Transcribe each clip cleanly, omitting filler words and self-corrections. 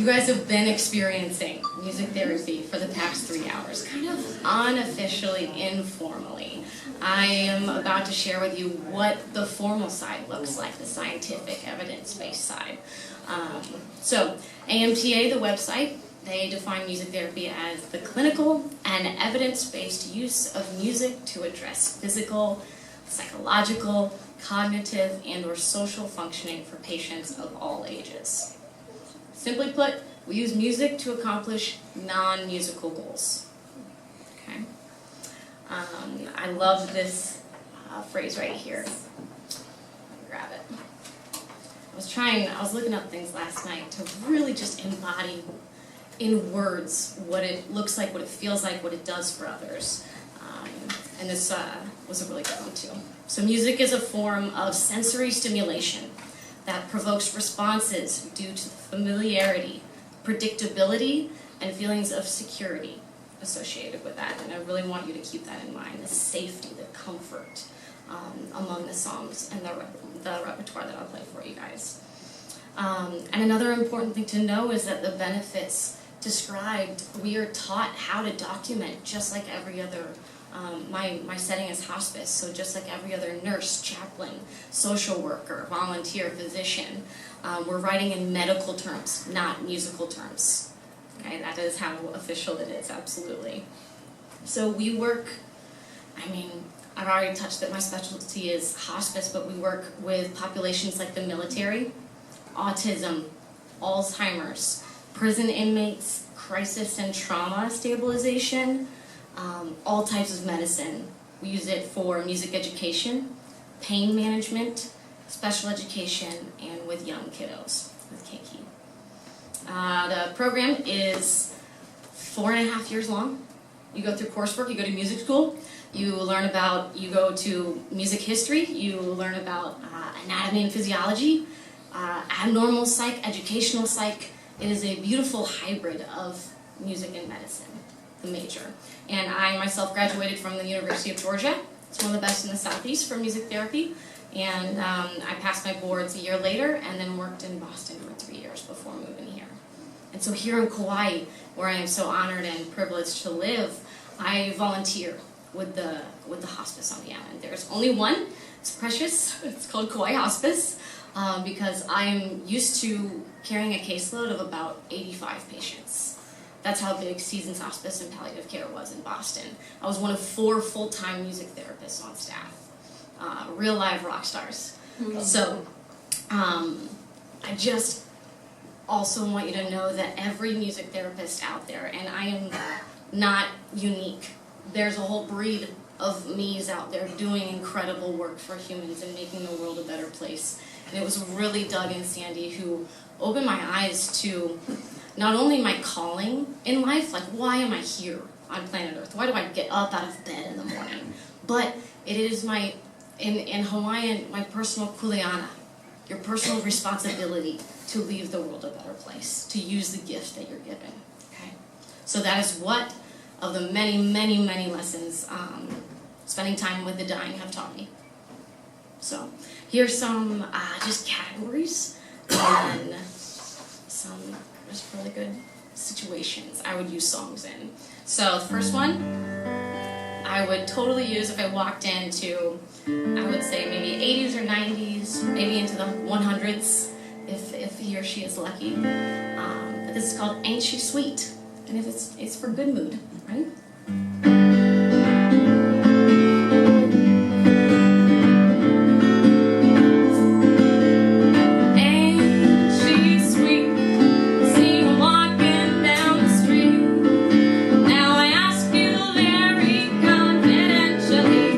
You guys have been experiencing music therapy for the past 3 hours, kind of unofficially, informally. I am about to share with you what the formal side looks like, the scientific, evidence-based side. So, AMTA, the website, they define music therapy as the clinical and evidence-based use of music to address physical, psychological, cognitive, and/or social functioning for patients of all ages. Simply put, we use music to accomplish non-musical goals. Okay. I love this phrase right here. Let me grab it. I was looking up things last night to really just embody in words what it looks like, what it feels like, what it does for others. And this was a really good one too. So music is a form of sensory stimulation that provokes responses due to familiarity, predictability, and feelings of security associated with that. And I really want you to keep that in mind, the safety, the comfort among the songs and the repertoire that I'll play for you guys. And another important thing to know is that the benefits described, we are taught how to document just like every other my setting is hospice, so just like every other nurse, chaplain, social worker, volunteer, physician, we're writing in medical terms, not musical terms. Okay, that is how official it is, absolutely. So we work, I've already touched that my specialty is hospice, but we work with populations like the military, autism, Alzheimer's, prison inmates, crisis and trauma stabilization, all types of medicine. We use it for music education, pain management, special education, and with young kiddos, with Keiki. The program is 4.5 years long. You go through coursework, you go to music school, you go to music history, you learn about anatomy and physiology, abnormal psych, educational psych. It is a beautiful hybrid of music and medicine, the major. And I myself graduated from the University of Georgia. It's one of the best in the Southeast for music therapy. And I passed my boards a year later and then worked in Boston for 3 years before moving here. And so here in Kaua'i, where I am so honored and privileged to live, I volunteer with the hospice on the island. There's only one. It's precious. It's called Kaua'i Hospice because I'm used to carrying a caseload of about 85 patients. That's how big Seasons Hospice and Palliative Care was in Boston. I was one of 4 full-time music therapists on staff, real live rock stars. Mm-hmm. So I just also want you to know that every music therapist out there, and I am not unique, there's a whole breed of me's out there doing incredible work for humans and making the world a better place. And it was really Doug and Sandy who opened my eyes to not only my calling in life, like why am I here on planet Earth? Why do I get up out of bed in the morning? But it is in Hawaiian, my personal kuleana, your personal responsibility to leave the world a better place, to use the gift that you're given. Okay? So that is what of the many, many, many lessons spending time with the dying have taught me. So here's some just categories and some just really good situations I would use songs in. So the first one I would totally use if I walked into, I would say maybe 80s or 90s, maybe into the 100s if he or she is lucky. But this is called Ain't She Sweet? And if it's for good mood, right? Now I ask you very confidently.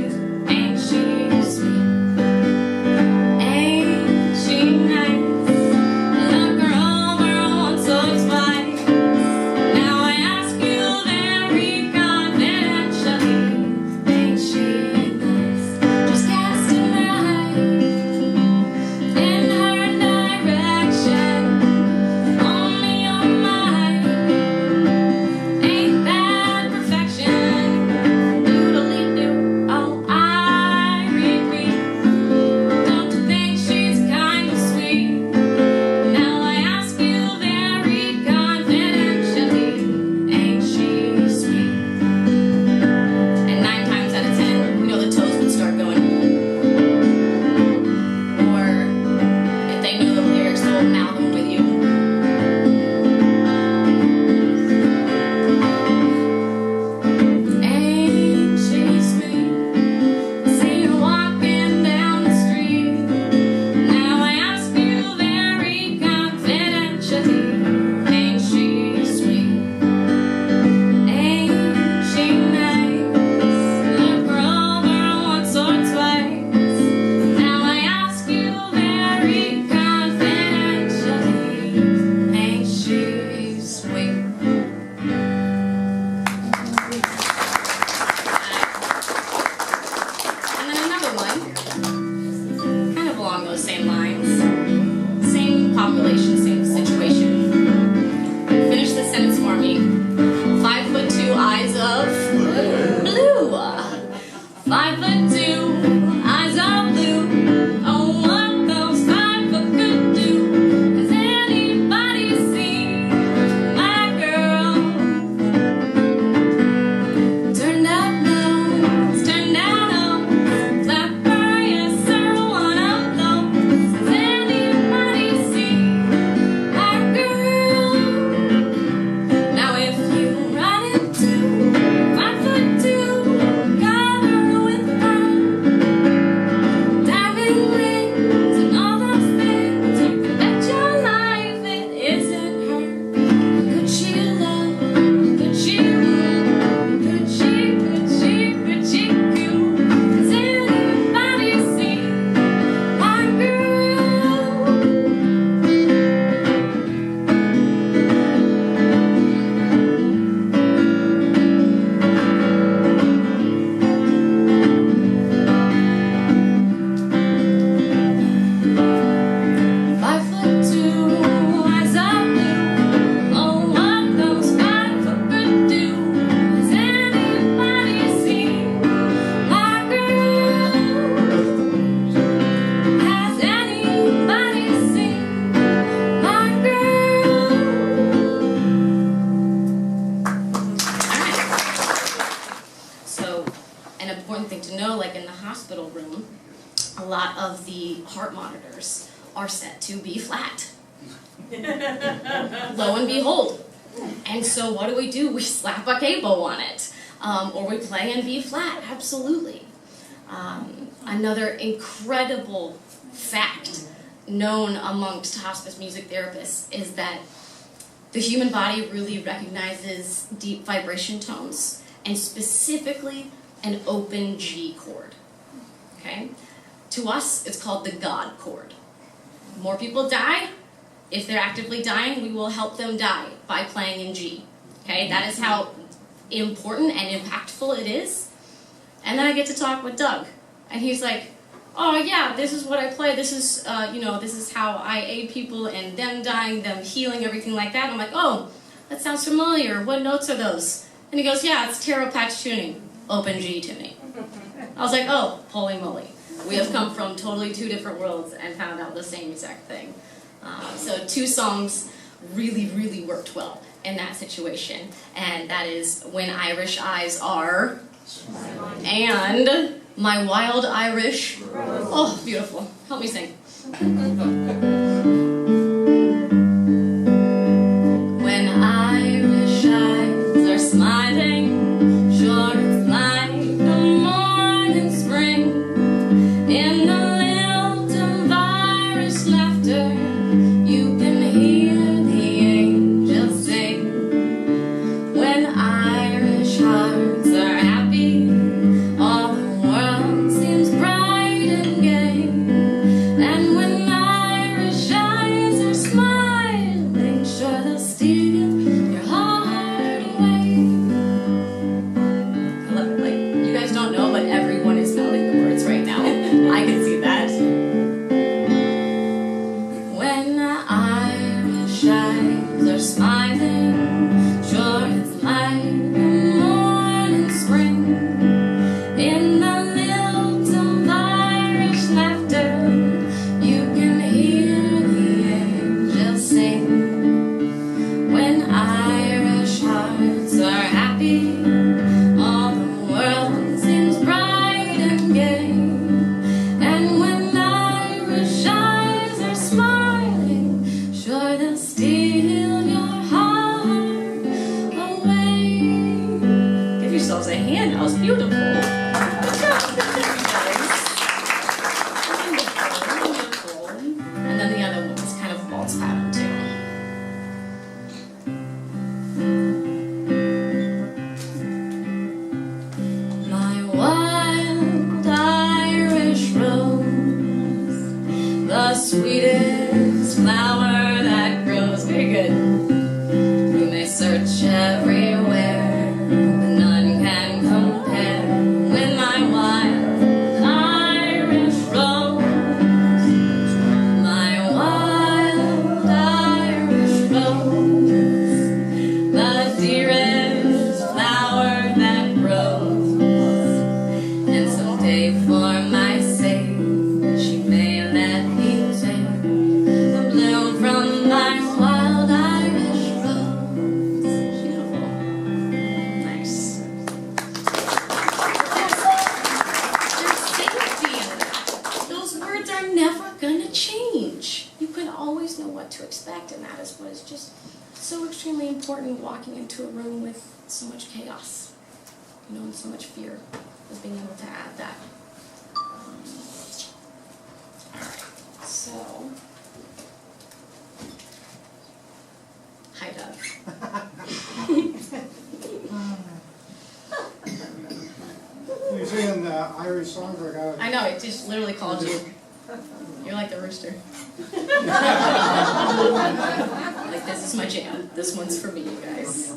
those same lines. Same population, same situation. Finish the sentence for me. 5'2", eyes of blue. 5'2", eyes of blue. Oh, what those 5 foot could do. Has anybody seen my girl? Turned out nose, turned out nose. Flapper, yes sir, one of those. Has anybody seen my girl? Now if you run into 5'2", cover with fur, diving wings and all those things, you can bet your life it isn't her. Could she love? Could she move? Could she cue? Has anybody seen my girl? Five foot two, eyes of blue. Oh, what those 5 foot could do. Has anybody seen my girl? Has anybody seen my girl? So, an important thing to know, like in the hospital room, a lot of the heart monitors are set to B flat. Lo and behold. And so what do? We slap a capo on it. Or we play in B flat, absolutely. Another incredible fact known amongst hospice music therapists is that the human body really recognizes deep vibration tones, and specifically an open G chord. Okay? To us, it's called the God chord. More people die. If they're actively dying, we will help them die by playing in G. Okay? That is how important and impactful it is. And then I get to talk with Doug, and he's like, "Oh yeah, this is what I play. This is, this is how I aid people in them dying, them healing, everything like that." And I'm like, "Oh, that sounds familiar. What notes are those?" And he goes, "Yeah, it's tarot patch tuning, open G tuning." I was like, "Oh, holy moly. We have come from totally 2 different worlds and found out the same exact thing." So 2 songs really, really worked well in that situation. And that is When Irish Eyes Are and My Wild Irish. Oh, beautiful. Help me sing. When Irish eyes are smiling, sure it's like the morning spring. In the lilt of Irish laughter, you can hear the angels sing. When Irish hearts are happy, all the world seems bright and gay. And when Irish eyes are smiling, sure they'll steal your heart away. I love it. Like, you guys don't know, but everyone is mouthing the words right now. I can see that. When Irish eyes are smiling, sure it's like the morning spring. In the lilt of Irish laughter, you can hear the angels sing. When Irish hearts are happy, all the world seems bright and gay. And when Irish eyes are smiling, sure they'll steal your heart away. Give yourselves a hand. That was beautiful. Good job, guys. Wonderful. And then the other one was kind of waltz pattern too. My wild Irish rose, the sweetest flower that grows. Very good. You may search everywhere, but none can compare with my wild Irish rose. are never gonna change. You can always know what to expect, and that is what is just so extremely important walking into a room with so much chaos, you know, and so much fear, is being able to add that. Alright, so, hi Doug. You're singing the Irish songs like I know, it just literally called you. You're like the rooster. Like, this is my jam. This one's for me, you guys.